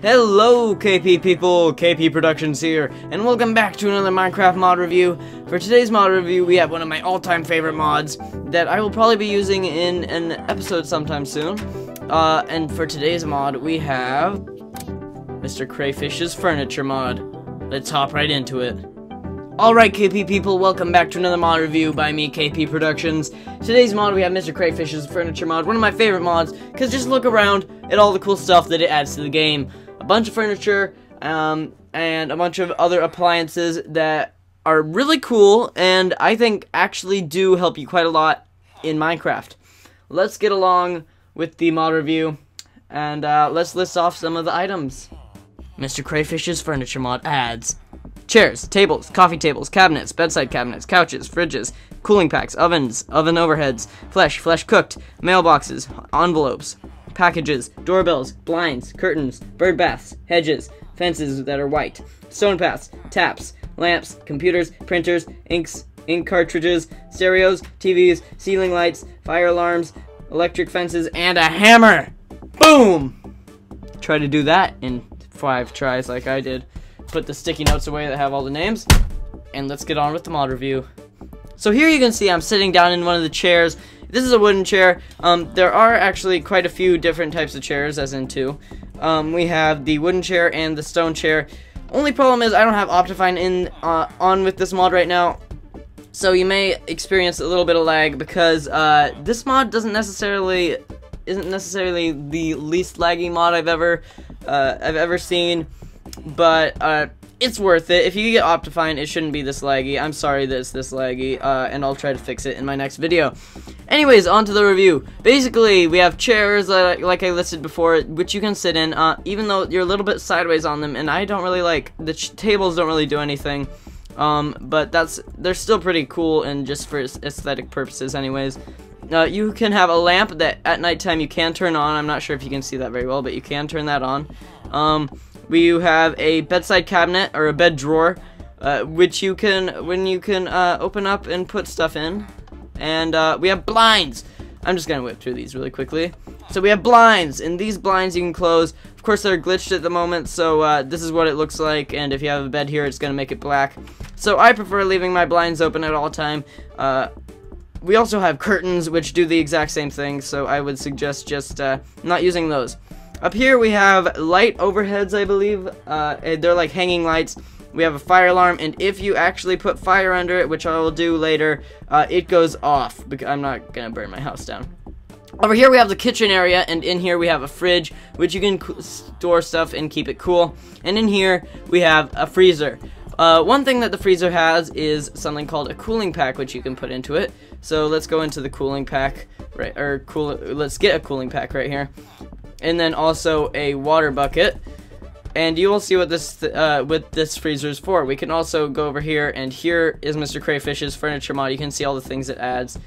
Hello KP people, KP Productions here, and welcome back to another Minecraft mod review. For today's mod review, we have one of my all-time favorite mods that I will probably be using in an episode sometime soon. And for today's mod, we have Mr. CrayFish's Furniture Mod. Let's hop right into it. Alright KP people, welcome back to another mod review by me, KP Productions. Today's mod, we have Mr. CrayFish's Furniture Mod, one of my favorite mods, because just look around at all the cool stuff that it adds to the game. A bunch of furniture, and a bunch of other appliances that are really cool, and I think actually do help you quite a lot in Minecraft. Let's get along with the mod review, and let's list off some of the items. Mr. CrayFish's Furniture Mod adds chairs, tables, coffee tables, cabinets, bedside cabinets, couches, fridges, cooling packs, ovens, oven overheads, flesh cooked, mailboxes, envelopes, packages, doorbells, blinds, curtains, bird baths, hedges, fences that are white, stone paths, taps, lamps, computers, printers, ink cartridges, stereos, TVs, ceiling lights, fire alarms, electric fences, and a hammer! Boom! Try to do that in 5 tries like I did. Put the sticky notes away that have all the names, and let's get on with the mod review. So here you can see I'm sitting down in one of the chairs. This is a wooden chair. There are actually quite a few different types of chairs, as in 2. We have the wooden chair and the stone chair. Only problem is I don't have Optifine on with this mod right now, so you may experience a little bit of lag because this mod isn't necessarily the least laggy mod I've ever seen. But it's worth it. If you get Optifine, it shouldn't be this laggy. I'm sorry that it's this laggy, and I'll try to fix it in my next video. Anyways, on to the review. Basically, we have chairs, like I listed before, which you can sit in, even though you're a little bit sideways on them, and I don't really like, the tables don't really do anything, but they're still pretty cool, and just for aesthetic purposes anyways. You can have a lamp that at nighttime you can turn on. I'm not sure if you can see that very well, but you can turn that on. We have a bedside cabinet, or a bed drawer, which you can open up and put stuff in. And we have blinds. I'm just gonna whip through these really quickly. So we have blinds, and these blinds you can close. Of course, they're glitched at the moment, so this is what it looks like. And if you have a bed here, it's gonna make it black. So I prefer leaving my blinds open at all time. We also have curtains, which do the exact same thing, so I would suggest just not using those. Up here we have light overheads, I believe. They're like hanging lights. We have a fire alarm, and if you actually put fire under it, which I will do later, it goes off, because I'm not gonna burn my house down. Over here we have the kitchen area, and in here we have a fridge, which you can store stuff and keep it cool. And in here we have a freezer. One thing that the freezer has is something called a cooling pack, which you can put into it. So let's go into the cooling pack, let's get a cooling pack right here. And then also a water bucket, and you will see what this freezer is for. We can also go over here, and here is Mr. CrayFish's Furniture Mod. You can see all the things it adds.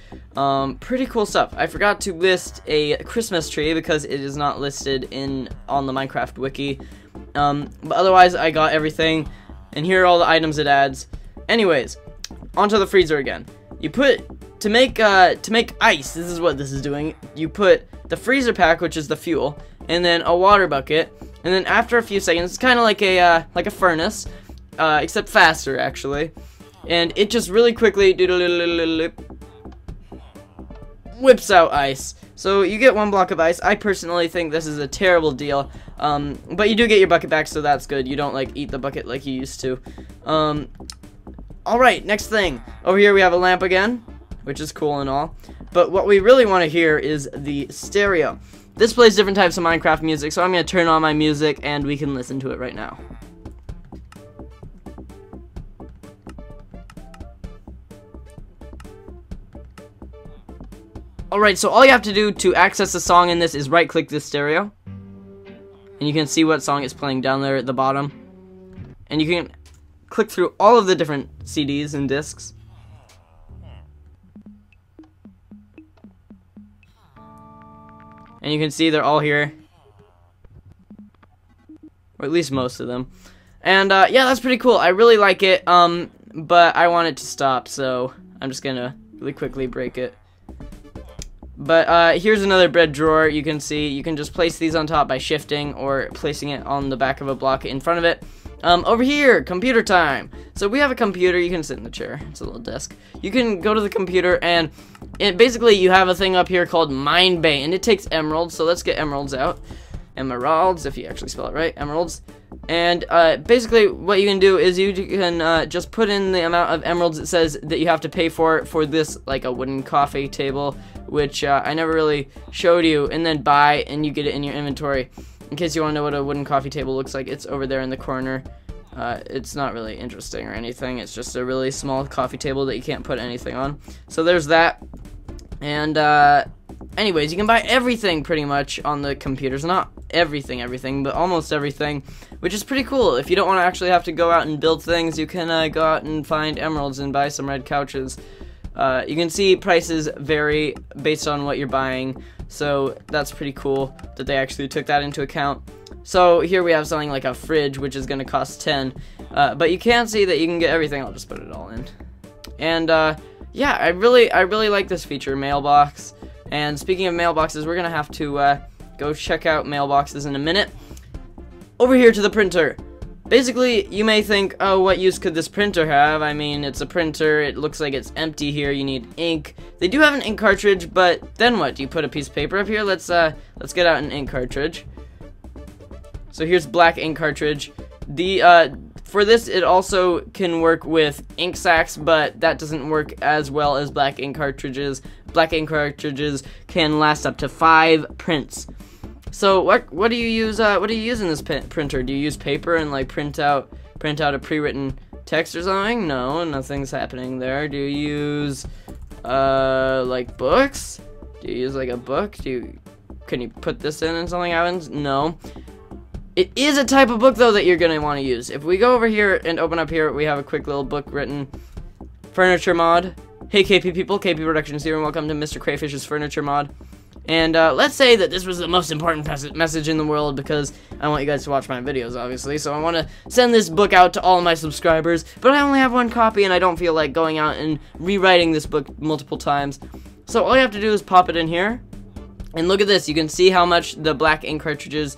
Pretty cool stuff. I forgot to list a Christmas tree because it is not listed on the Minecraft wiki. But otherwise, I got everything, and here are all the items it adds. Anyways, onto the freezer again. You put to make ice. This is what this is doing. You put the freezer pack, which is the fuel, and then a water bucket, and then after a few seconds, it's kind of like a furnace, except faster actually, and it just really quickly whips out ice. So you get 1 block of ice. I personally think this is a terrible deal, but you do get your bucket back, so that's good. You don't like eat the bucket like you used to. Alright, next thing. Over here we have a lamp again, which is cool and all. But what we really want to hear is the stereo. This plays different types of Minecraft music, so I'm going to turn on my music and we can listen to it right now. Alright, so all you have to do to access the song in this is right-click the stereo. And you can see what song is playing down there at the bottom. And you can click through all of the different CDs and discs. And you can see they're all here. Or at least most of them. And yeah, that's pretty cool. I really like it, but I want it to stop, so I'm just gonna really quickly break it. But here's another bread drawer. You can see you can just place these on top by shifting or placing it on the back of a block in front of it. Over here, computer time. So we have a computer. You can sit in the chair. It's a little desk. You can go to the computer, and basically you have a thing up here called Mine Bay, and it takes emeralds. So let's get emeralds out. Emeralds, if you actually spell it right. Emeralds. And basically what you can do is you can just put in the amount of emeralds it says that you have to pay for this, like a wooden coffee table, which I never really showed you, and then buy, and you get it in your inventory. In case you want to know what a wooden coffee table looks like, it's over there in the corner. It's not really interesting or anything. It's just a really small coffee table that you can't put anything on. So there's that. And anyways, you can buy everything pretty much on the computers. Not everything, but almost everything, which is pretty cool. If you don't want to actually have to go out and build things, you can go out and find emeralds and buy some red couches. You can see prices vary based on what you're buying, so that's pretty cool that they actually took that into account. So here we have something like a fridge, which is going to cost 10, but you can see that you can get everything. I'll just put it all in. And yeah, I really like this feature, mailbox. And speaking of mailboxes, we're going to have to go check out mailboxes in a minute. Over here to the printer. Basically, you may think, oh, what use could this printer have? I mean, it's a printer, it looks like it's empty here, you need ink. They do have an ink cartridge, but then what? Do you put a piece of paper up here? Let's get out an ink cartridge. So here's black ink cartridge. For this, it also can work with ink sacs, but that doesn't work as well as black ink cartridges. Black ink cartridges can last up to 5 prints. So what do you use? What do you use in this printer? Do you use paper and like print out a pre-written text or something? No, nothing's happening there. Do you use like books? Do you use like a book? Can you put this in and something happens? No. It is a type of book though that you're gonna want to use. If we go over here and open up here, we have a quick little book written. Furniture Mod. Hey KP people, KP Productions here, and welcome to Mr. CrayFish's Furniture Mod. And let's say that this was the most important message in the world, because I want you guys to watch my videos, obviously. So I want to send this book out to all my subscribers, but I only have 1 copy, and I don't feel like going out and rewriting this book multiple times. So all you have to do is pop it in here, and look at this. You can see how much the black ink cartridges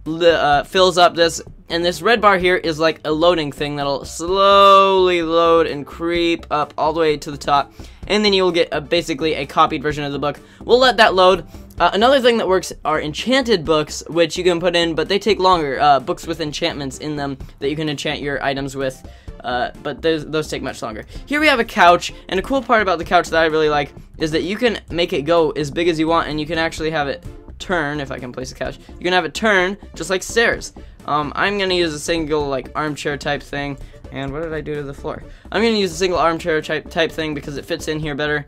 fills up this, and this red bar here is like a loading thing that'll slowly load and creep up all the way to the top, and then you'll get basically a copied version of the book. We'll let that load. Another thing that works are enchanted books, which you can put in, but they take longer. Books with enchantments in them that you can enchant your items with, but those take much longer. Here we have a couch, and a cool part about the couch that I really like is that you can make it go as big as you want, and you can actually have it turn. If I can place a couch, you can have it turn just like stairs. I'm gonna use a single like armchair type thing. And what did I do to the floor? I'm gonna use a single armchair type thing because it fits in here better.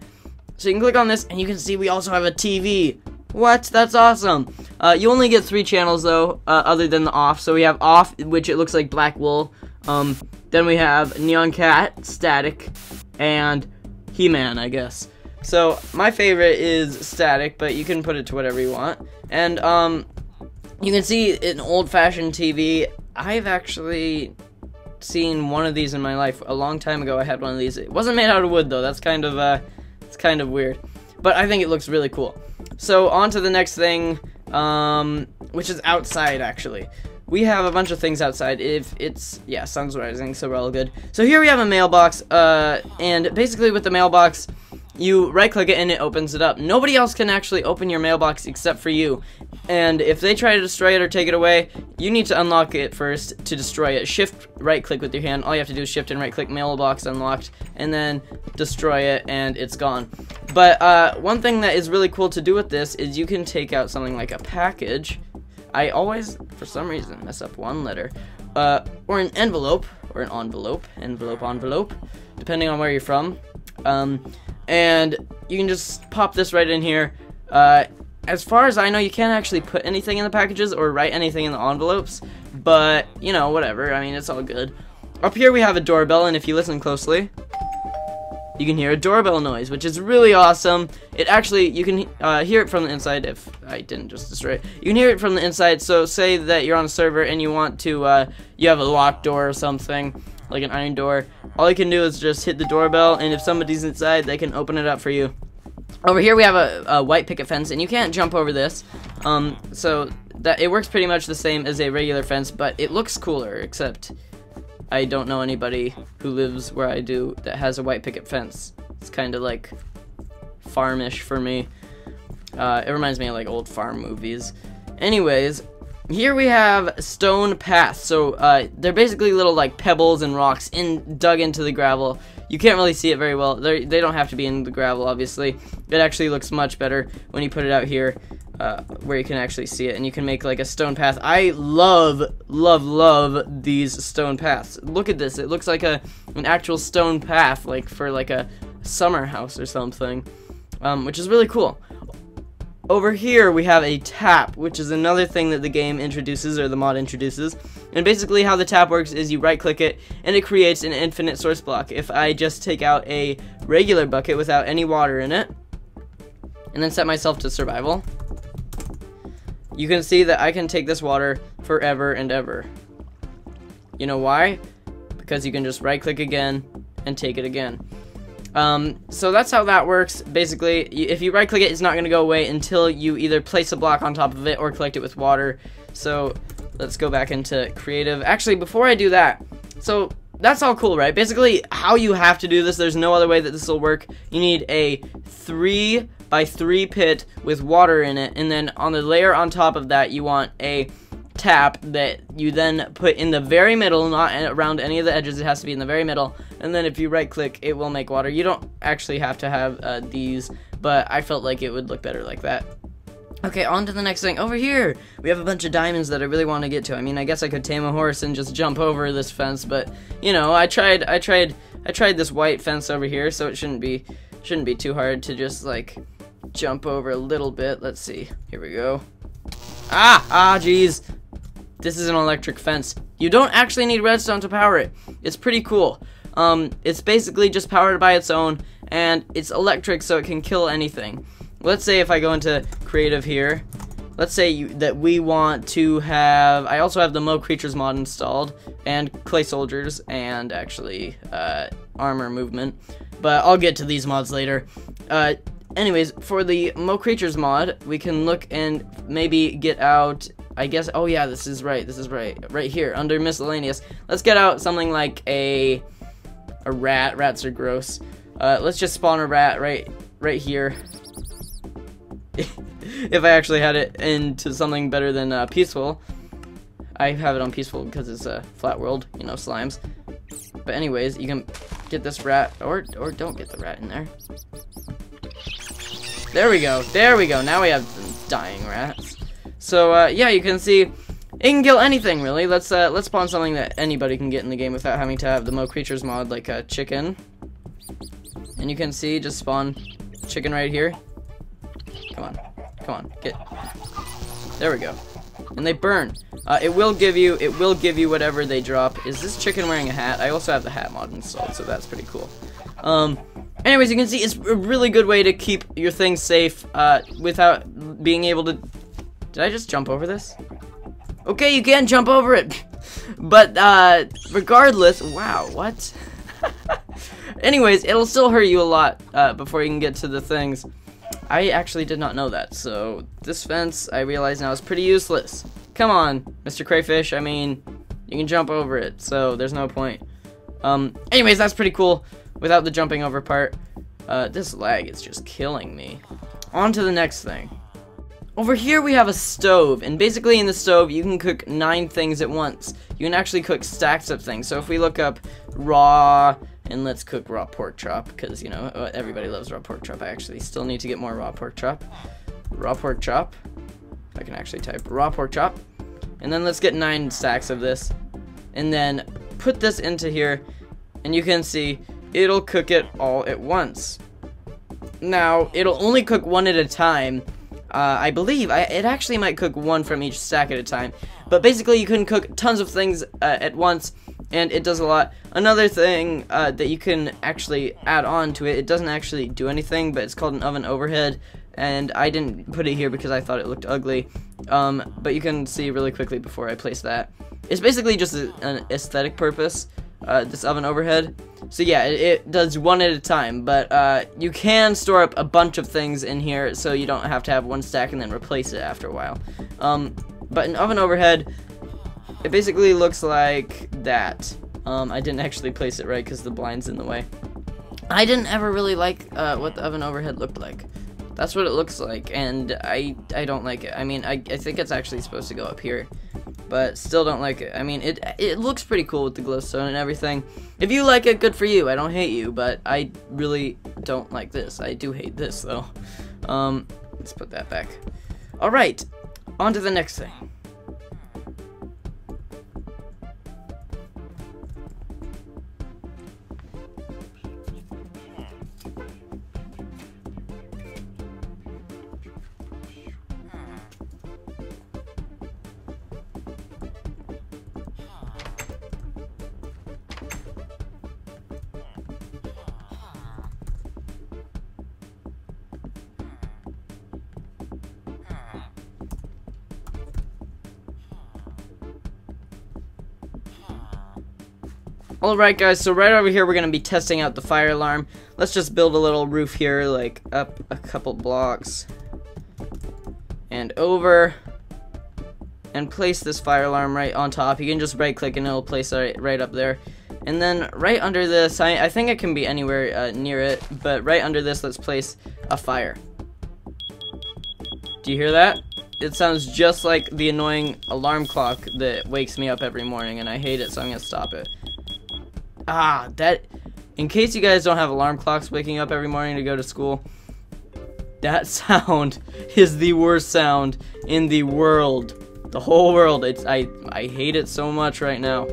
So you can click on this, and you can see we also have a TV. What? That's awesome. You only get 3 channels though, other than the off. So we have off, which it looks like black wool. Then we have Neon Cat, static, and He-Man, I guess. So my favorite is static, but you can put it to whatever you want. And you can see an old-fashioned TV. I've actually seen one of these in my life. A long time ago I had one of these. It wasn't made out of wood though. That's kind of it's kind of weird. But I think it looks really cool. So on to the next thing, which is outside actually. We have a bunch of things outside. Yeah, sun's rising, so we're all good. So here we have a mailbox, and basically with the mailbox, you right-click it and it opens it up. Nobody else can actually open your mailbox except for you. And if they try to destroy it or take it away, you need to unlock it first to destroy it. Shift right-click with your hand. All you have to do is shift and right-click, mailbox unlocked, and then destroy it, and it's gone. But one thing that is really cool to do with this is you can take out something like a package. I always, for some reason, mess up one letter. Or an envelope, or an envelope, depending on where you're from. And you can just pop this right in here. As far as I know, you can't actually put anything in the packages or write anything in the envelopes, but, you know, whatever. I mean, it's all good. Up here we have a doorbell, and if you listen closely, you can hear a doorbell noise, which is really awesome. It actually, you can hear it from the inside. If I didn't just destroy it, you can hear it from the inside. So say that you're on a server and you want to, you have a locked door or something, like an iron door. All you can do is just hit the doorbell, and if somebody's inside, they can open it up for you. Over here we have a white picket fence, and you can't jump over this. So that it works pretty much the same as a regular fence, but it looks cooler, except I don't know anybody who lives where I do that has a white picket fence. It's kind of like farmish for me. It reminds me of like old farm movies. Anyways, here we have stone paths. So they're basically little like pebbles and rocks dug into the gravel. You can't really see it very well. They don't have to be in the gravel, obviously. It actually looks much better when you put it out here, where you can actually see it, and you can make like a stone path. I love these stone paths. Look at this. It looks like an actual stone path, like for like a summer house or something, which is really cool. Over here we have a tap, which is another thing that the game introduces, or the mod introduces. And basically how the tap works is you right click it and it creates an infinite source block. If I just take out a regular bucket without any water in it and then set myself to survival, you can see that I can take this water forever and ever. You know why? Because you can just right click again and take it again. So that's how that works. Basically, if you right click it, it's not going to go away until you either place a block on top of it or collect it with water. So let's go back into creative. Actually, before I do that, so that's all cool, right? Basically, how you have to do this, there's no other way that this will work. You need a 3x3 pit with water in it, and then on the layer on top of that, you want a tap that you then put in the very middle, not around any of the edges. It has to be in the very middle, and then if you right click, it will make water. You don't actually have to have these, but I felt like it would look better like that. Okay, on to the next thing. Over here we have a bunch of diamonds that I really want to get to. I mean, I guess I could tame a horse and just jump over this fence, but you know, I tried this white fence over here, so it shouldn't be too hard to just like jump over a little bit. Let's see, here we go. Geez. This is an electric fence. You don't actually need redstone to power it. It's pretty cool. It's basically just powered by its own, and it's electric, so it can kill anything. Let's say if I go into creative here, let's say that we want to have, I also have the Mo Creatures mod installed, and clay soldiers, and actually armor movement, but I'll get to these mods later. Anyways, for the Mo Creatures mod, we can look and maybe get out, I guess, oh yeah, this is right here, under miscellaneous. Let's get out something like a rat. Rats are gross. Let's just spawn a rat right here. If I actually had it into something better than peaceful. I have it on peaceful because it's a flat world, you know, slimes. But anyways, you can get this rat, or don't get the rat in there. There we go. Now we have some dying rats. So yeah, you can see it can kill anything really. Let's spawn something that anybody can get in the game without having to have the Mo Creatures mod, like a chicken. And you can see just spawn chicken right here. Come on, get. There we go. And they burn. It will give you whatever they drop. Is this chicken wearing a hat? I also have the hat mod installed, so that's pretty cool. Anyways, you can see it's a really good way to keep your things safe without being able to. Did I just jump over this? Okay, you can jump over it. But regardless, wow, what? Anyways, it'll still hurt you a lot before you can get to the things. I actually did not know that, so this fence, I realize now, is pretty useless. Come on, Mr. Crayfish, I mean, you can jump over it, so there's no point. Anyways, that's pretty cool without the jumping over part. This lag is just killing me. On to the next thing. Over here we have a stove, and basically in the stove you can cook 9 things at once. You can actually cook stacks of things. So if we look up raw, and let's cook raw pork chop, because you know everybody loves raw pork chop. I actually still need to get more raw pork chop. Raw pork chop. I can actually type raw pork chop, and then let's get 9 stacks of this, and then put this into here, and you can see it'll cook it all at once. Now it'll only cook 1 at a time. I believe it actually might cook 1 from each stack at a time, but basically you can cook tons of things at once, and it does a lot. Another thing that you can actually add on to it, it doesn't actually do anything, but it's called an oven overhead, and I didn't put it here because I thought it looked ugly, but you can see really quickly before I place that. It's basically just an aesthetic purpose. this oven overhead. So yeah, it does one at a time, but you can store up a bunch of things in here, so you don't have to have one stack and then replace it after a while. But an oven overhead, it basically looks like that. I didn't actually place it right because the blind's in the way. I didn't ever really like what the oven overhead looked like. That's what it looks like, and I don't like it. I mean, I think it's actually supposed to go up here, but still don't like it. I mean, it looks pretty cool with the glowstone and everything. If you like it, good for you. I don't hate you, but I really don't like this. I do hate this, though. Let's put that back. Alright, on to the next thing. Alright guys, so right over here we're going to be testing out the fire alarm. Let's just build a little roof here, like up a couple blocks and over, and place this fire alarm right on top. You can just right click and it'll place it right up there. And then right under this, I think it can be anywhere near it, but right under this let's place a fire. Do you hear that? It sounds just like the annoying alarm clock that wakes me up every morning, and I hate it, so I'm going to stop it. In case you guys don't have alarm clocks waking up every morning to go to school, that sound is the worst sound in the world. The whole world. I hate it so much right now.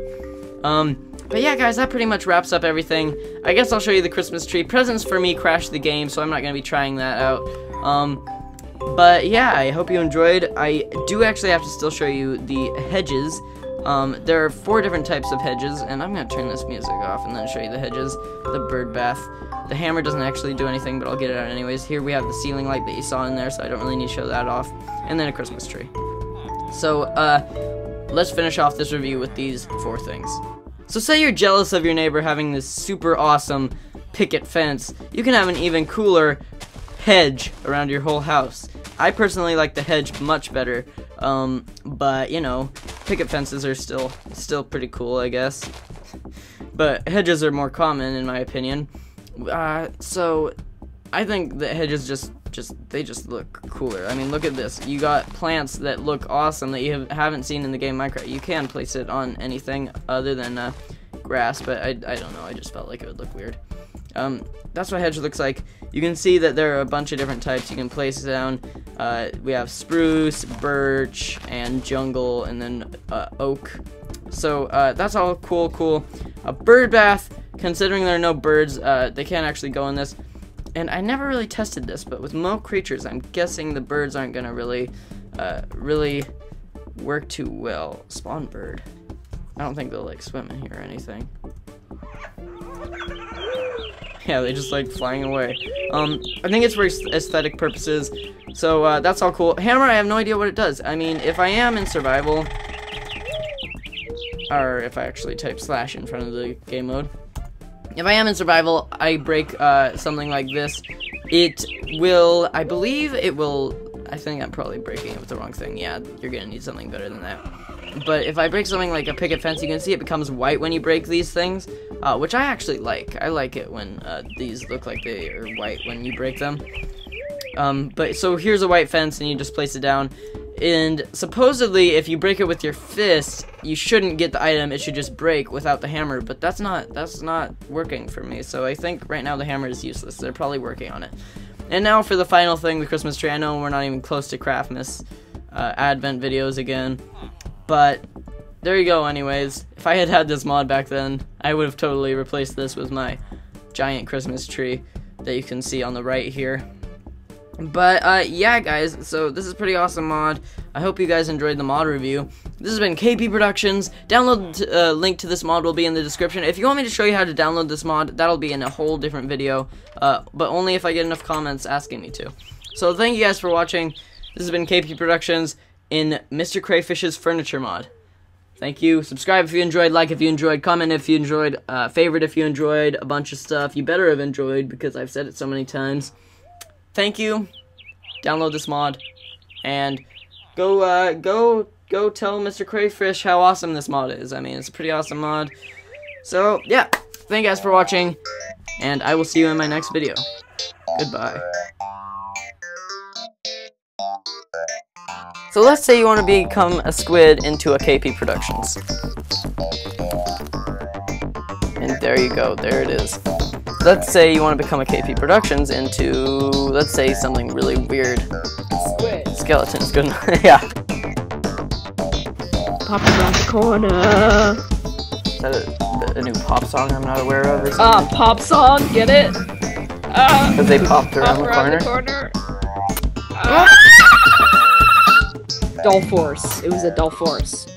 But yeah, guys, that pretty much wraps up everything. I guess I'll show you the Christmas tree. Presents for me crashed the game, so I'm not going to be trying that out. But yeah, I hope you enjoyed. I do actually have to still show you the hedges. There are 4 different types of hedges, and I'm going to turn this music off and then show you the hedges. The bird bath. The hammer doesn't actually do anything, but I'll get it out anyways. Here we have the ceiling light that you saw in there, so I don't really need to show that off. And then a Christmas tree. So, let's finish off this review with these 4 things. So say you're jealous of your neighbor having this super awesome picket fence. You can have an even cooler hedge around your whole house. I personally like the hedge much better, but you know, picket fences are still pretty cool, I guess. But hedges are more common in my opinion. So I think the hedges they just look cooler. I mean, look at this. You got plants that look awesome that you haven't seen in the game Minecraft. You can place it on anything other than grass, but I don't know. I just felt like it would look weird. That's what hedge looks like. You can see that there are a bunch of different types you can place down. We have spruce, birch, and jungle, and then oak. So that's all cool. A bird bath, considering there are no birds, they can't actually go in this. And I never really tested this, but with most creatures, I'm guessing the birds aren't gonna really work too well. Spawn bird. I don't think they'll like swim in here or anything. Yeah, they just like flying away. I think it's for aesthetic purposes. So that's all cool. Hammer, I have no idea what it does. I mean, if I am in survival, or if I actually type / in front of the game mode, if I am in survival, I break something like this. It will, I believe it will, I think I'm probably breaking it with the wrong thing. Yeah, you're gonna need something better than that. But if I break something like a picket fence, you can see it becomes white when you break these things, which I actually like. I like it when these look like they are white when you break them. But so here's a white fence, and you just place it down. And supposedly, if you break it with your fist, you shouldn't get the item. It should just break without the hammer. But that's not working for me. So I think right now the hammer is useless. They're probably working on it. And now for the final thing, the Christmas tree. I know we're not even close to Craftmas Advent videos again. But there you go anyways. If I had had this mod back then, I would have totally replaced this with my giant Christmas tree that you can see on the right here. But yeah guys, so this is a pretty awesome mod. I hope you guys enjoyed the mod review. This has been KP Productions. Download link to this mod will be in the description. If you want me to show you how to download this mod, that'll be in a whole different video, but only if I get enough comments asking me to. So thank you guys for watching. This has been KP Productions in Mr. CrayFish's Furniture Mod. thank you. Subscribe if you enjoyed, like if you enjoyed, comment if you enjoyed, favorite if you enjoyed, a bunch of stuff. You better have enjoyed because I've said it so many times. Thank you. Download this mod. And go tell Mr. CrayFish how awesome this mod is. I mean, it's a pretty awesome mod. So, yeah. Thank you guys for watching. And I will see you in my next video. Goodbye. So let's say you want to become a squid into a KP Productions. And there you go, there it is. Let's say you want to become a KP Productions into, let's say, something really weird. Squid. Skeletons, good enough. Yeah. Pop around the corner. Is that a new pop song I'm not aware of or something? Pop song, get it? Because they popped around the corner? Doll Force. It was a Doll Force.